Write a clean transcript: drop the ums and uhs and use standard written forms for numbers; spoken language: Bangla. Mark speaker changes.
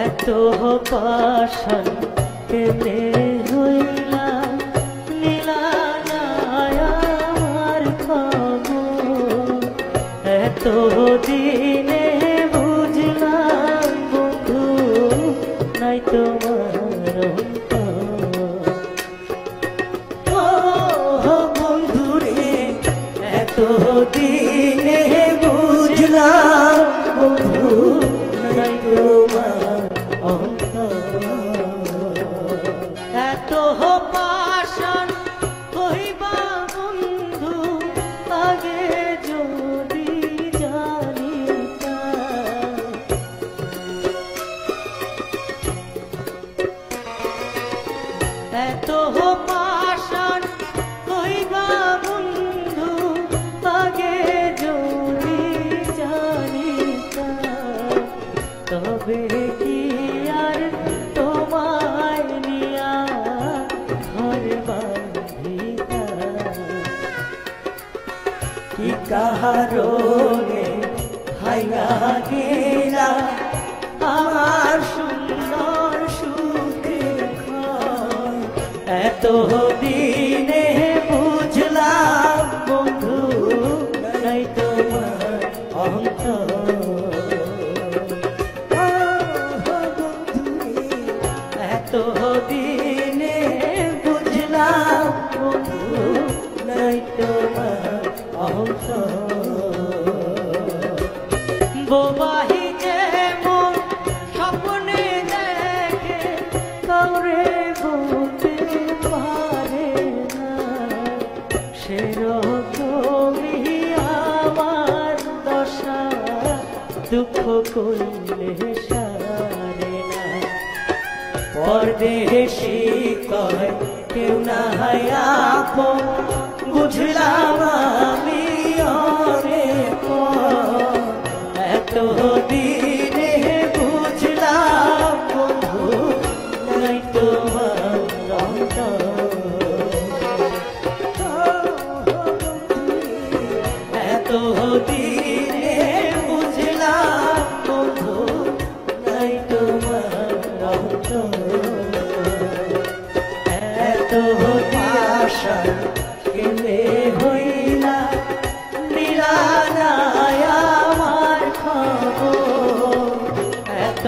Speaker 1: এত পাশান কেনে হইলা নীলা আমার খবর এত দিনে বুঝলাম বন্ধু নাই তোমার বন্ধু রে এত দিনে বুঝলাম বন্ধু নাই তোমার এত পাশান কহিবা বন্ধু আগে যদি জানিতাম এত পাশান কহিবা বন্ধু আগে যদি জানিতাম তবে কি আর তোমায় নিয়া ঘর বাঁধিতাম কি কাহারোগে ভাইয়া গেলা আমার সুন্দর সুখের ঘর এত দিনে বুঝলাম বন্ধু নাই তোমার অন্তর এত দিনে বুঝলাম বন্ধু নাই তোমার বোবাহি যেমন স্বপ্নে দেখে কাউরে বলতে পারে না সেরকমই আমার দশা দুঃখ কইলে সারে না পরদেশি কয় কেউ না আপন বুঝলাম আমি অনেক এত দিনে বুঝলাম বন্ধু নাই তোমার এত দিনে বুঝলাম বন্ধু নাই তোমার এত আশা কেনে হইলা নীলা আমার খবর এত